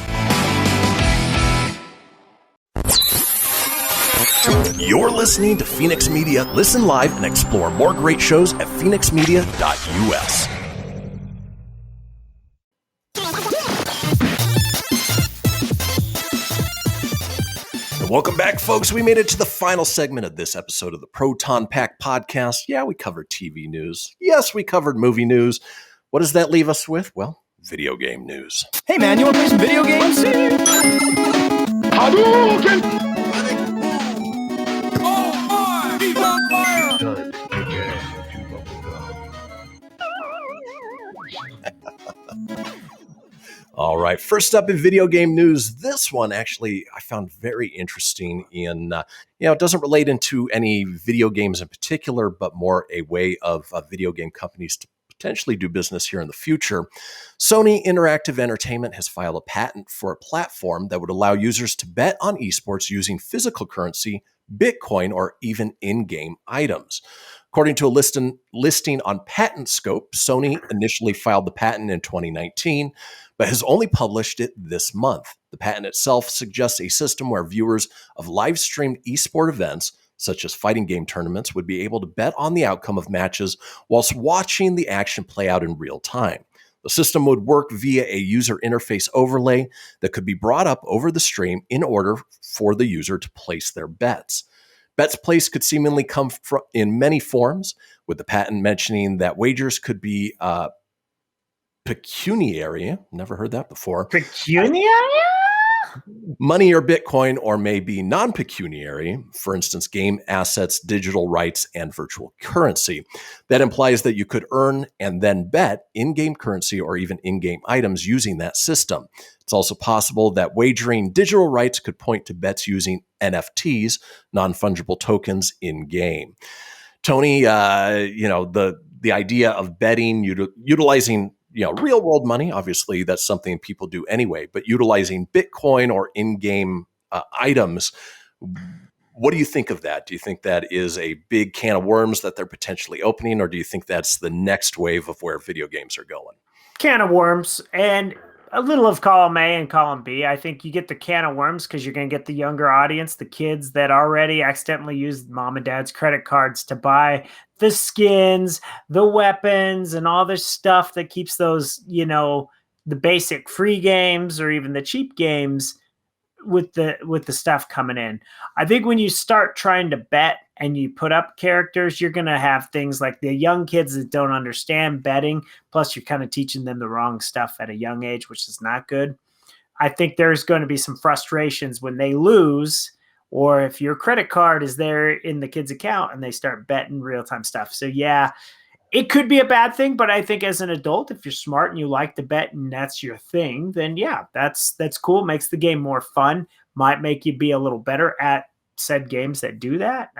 You're listening to Fenix Media. Listen live and explore more great shows at phoenixmedia.us. And welcome back, folks. We made it to the final segment of this episode of the Proton Pack podcast. Yeah, we covered TV news. Yes, we covered movie news. What does that leave us with? Well, video game news. Hey, man, you want to play some video games? Hadouken! All right, first up in video game news, this one actually I found very interesting in, it doesn't relate into any video games in particular, but more a way of video game companies to potentially do business here in the future. Sony Interactive Entertainment has filed a patent for a platform that would allow users to bet on esports using physical currency, Bitcoin, or even in-game items. According to a listing on Patent Scope, Sony initially filed the patent in 2019, but has only published it this month. The patent itself suggests a system where viewers of live-streamed esport events, such as fighting game tournaments, would be able to bet on the outcome of matches whilst watching the action play out in real time. The system would work via a user interface overlay that could be brought up over the stream in order for the user to place their bets. Bets placed could seemingly come in many forms, with the patent mentioning that wagers could be pecuniary. Never heard that before. Pecuniary? Money or Bitcoin, or maybe non-pecuniary, for instance, game assets, digital rights, and virtual currency. That implies that you could earn and then bet in-game currency or even in-game items using that system. It's also possible that wagering digital rights could point to bets using NFTs, non-fungible tokens, in-game. Tony, the idea of betting, utilizing real world money, obviously that's something people do anyway, but utilizing Bitcoin or in-game items, what do you think of that? Do you think that is a big can of worms that they're potentially opening, or do you think that's the next wave of where video games are going? Can of worms, and a little of column A and column B. I think you get the can of worms because you're going to get the younger audience, the kids that already accidentally used mom and dad's credit cards to buy the skins, the weapons, and all this stuff that keeps those, the basic free games or even the cheap games with the stuff coming in. I think when you start trying to bet and you put up characters, you're going to have things like the young kids that don't understand betting. Plus, you're kind of teaching them the wrong stuff at a young age, which is not good. I think there's going to be some frustrations when they lose, or if your credit card is there in the kid's account and they start betting real-time stuff. So, yeah, it could be a bad thing, but I think as an adult, if you're smart and you like to bet and that's your thing, then yeah, that's cool. Makes the game more fun. Might make you be a little better at said games that do that.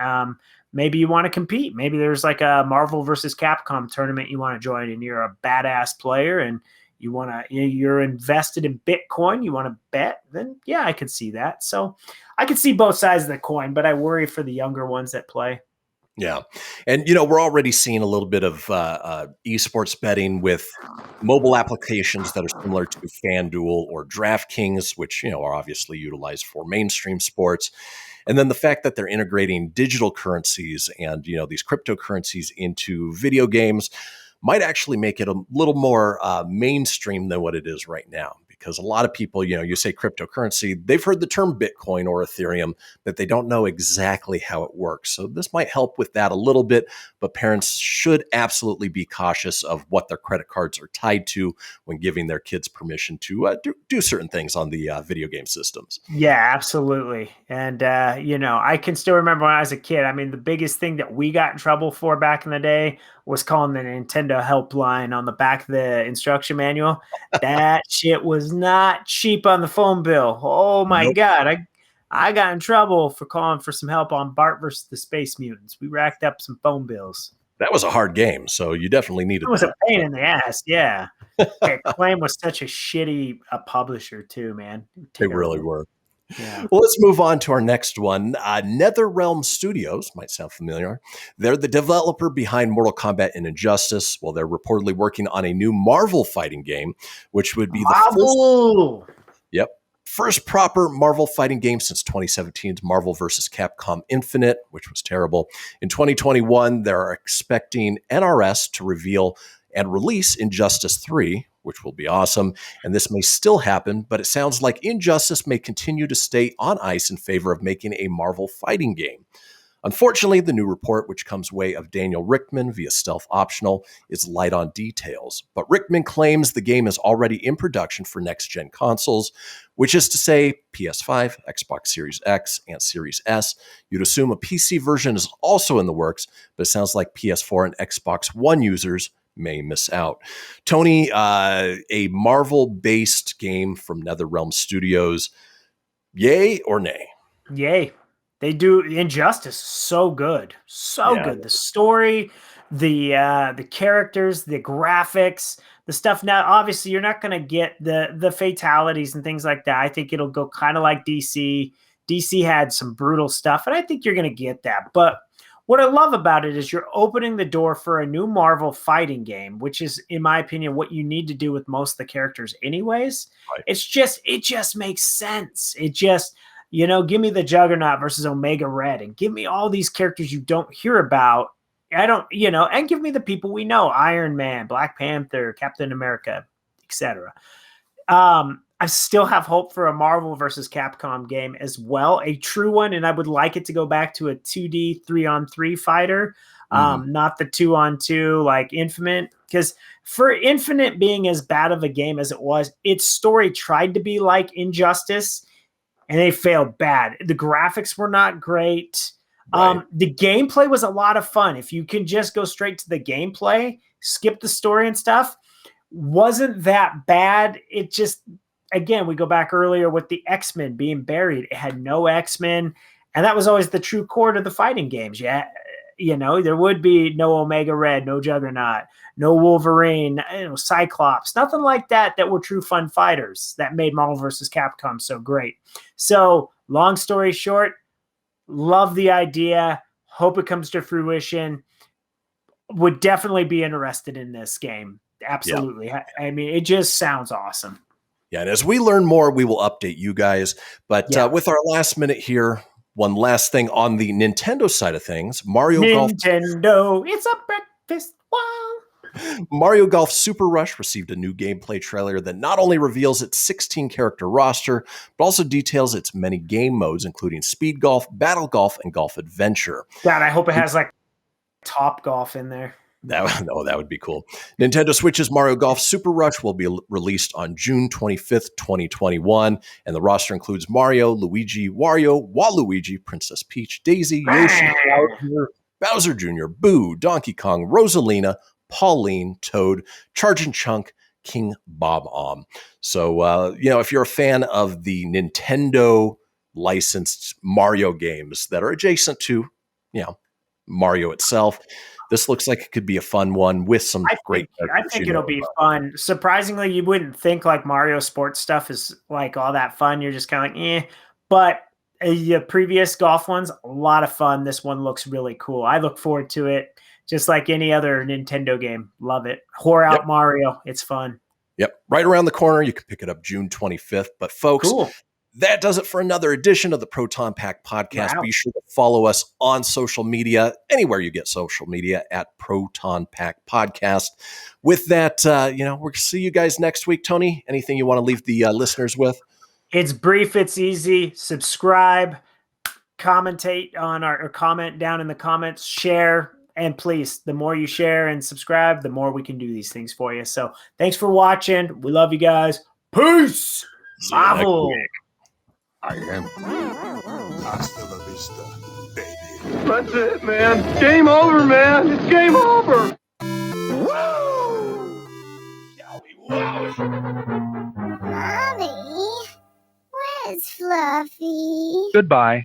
Maybe you want to compete. Maybe there's like a Marvel versus Capcom tournament you want to join, and you're a badass player and you're invested in Bitcoin. You want to bet? Then yeah, I could see that. So I could see both sides of the coin, but I worry for the younger ones that play. Yeah. And, we're already seeing a little bit of esports betting with mobile applications that are similar to FanDuel or DraftKings, which, are obviously utilized for mainstream sports. And then the fact that they're integrating digital currencies and, these cryptocurrencies into video games might actually make it a little more mainstream than what it is right now. Because a lot of people, you say cryptocurrency, they've heard the term Bitcoin or Ethereum, but they don't know exactly how it works. So this might help with that a little bit, but parents should absolutely be cautious of what their credit cards are tied to when giving their kids permission to do certain things on the video game systems. Yeah, absolutely. And, I can still remember when I was a kid, I mean, the biggest thing that we got in trouble for back in the day was calling the Nintendo helpline on the back of the instruction manual. That shit was not cheap on the phone bill. Oh my God. I got in trouble for calling for some help on Bart versus the Space Mutants. We racked up some phone bills. That was a hard game, so you definitely needed It was that. a pain in the ass, yeah. Acclaim was such a shitty publisher too, man. They really were. Yeah. Well, let's move on to our next one. NetherRealm Studios, might sound familiar. They're the developer behind Mortal Kombat and Injustice. Well, they're reportedly working on a new Marvel fighting game, which would be the first proper Marvel fighting game since 2017's Marvel vs. Capcom Infinite, which was terrible. In 2021, they're expecting NRS to reveal and release Injustice 3, which will be awesome. And this may still happen, but it sounds like Injustice may continue to stay on ice in favor of making a Marvel fighting game. Unfortunately, the new report, which comes way of Daniel Rickman via Stealth Optional, is light on details. But Rickman claims the game is already in production for next-gen consoles, which is to say PS5, Xbox Series X, and Series S. You'd assume a PC version is also in the works, but it sounds like PS4 and Xbox One users may miss out. Tony, a Marvel-based game from NetherRealm Studios, yay or nay? Yay. They do Injustice so good. So good. The story, the characters, the graphics, the stuff. Now, obviously, you're not going to get the fatalities and things like that. I think it'll go kind of like DC. DC had some brutal stuff, and I think you're going to get that. But what I love about it is you're opening the door for a new Marvel fighting game, which is, in my opinion, what you need to do with most of the characters anyways. Right. It just makes sense. It just... give me the Juggernaut versus Omega Red and give me all these characters you don't hear about. And give me the people we know, Iron Man, Black Panther, Captain America, etc. I still have hope for a Marvel versus Capcom game as well, a true one. And I would like it to go back to a 2D 3-on-3 fighter, not the 2-on-2 like Infinite. Because for Infinite being as bad of a game as it was, its story tried to be like Injustice, and they failed bad. The graphics were not great. Right. The gameplay was a lot of fun. If you can just go straight to the gameplay, skip the story and stuff, wasn't that bad. It just, again, we go back earlier with the X-Men being buried. It had no X-Men, and that was always the true core to the fighting games. Yeah, there would be no Omega Red, no Juggernaut, no Wolverine, Cyclops, nothing like that were true fun fighters that made Marvel vs. Capcom so great. So, long story short, love the idea. Hope it comes to fruition. Would definitely be interested in this game. Absolutely. Yeah. I mean, it just sounds awesome. Yeah, and as we learn more, we will update you guys. But with our last minute here, one last thing on the Nintendo side of things, Nintendo, it's a breakfast wow. Mario Golf Super Rush received a new gameplay trailer that not only reveals its 16-character roster, but also details its many game modes, including Speed Golf, Battle Golf, and Golf Adventure. God, I hope it has like Top Golf in there. That would be cool. Nintendo Switch's Mario Golf Super Rush will be released on June 25th, 2021, and the roster includes Mario, Luigi, Wario, Waluigi, Princess Peach, Daisy, Yoshi, Bowser Jr., Boo, Donkey Kong, Rosalina, Pauline, Toad, Chargin' Chunk, King Bob-omb. So, if you're a fan of the Nintendo licensed Mario games that are adjacent to, Mario itself, this looks like it could be a fun one with some great. I think it'll be fun. Surprisingly, you wouldn't think like Mario sports stuff is like all that fun. You're just kind of like, eh. But the previous golf ones, a lot of fun. This one looks really cool. I look forward to it. Just like any other Nintendo game. Love it. Whore out Mario. It's fun. Yep. Right around the corner. You can pick it up June 25th. But folks, that does it for another edition of the Proton Pack podcast. Wow. Be sure to follow us on social media, anywhere you get social media, at Proton Pack Podcast. With that, we'll see you guys next week. Tony, anything you want to leave the listeners with? It's brief. It's easy. Subscribe, commentate on or comment down in the comments, share. And please, the more you share and subscribe, the more we can do these things for you. So thanks for watching. We love you guys. Peace. Marvel. I am. Hasta la vista, baby. That's it, man. Game over, man. It's game over. Woo! Mommy, where's Fluffy? Goodbye.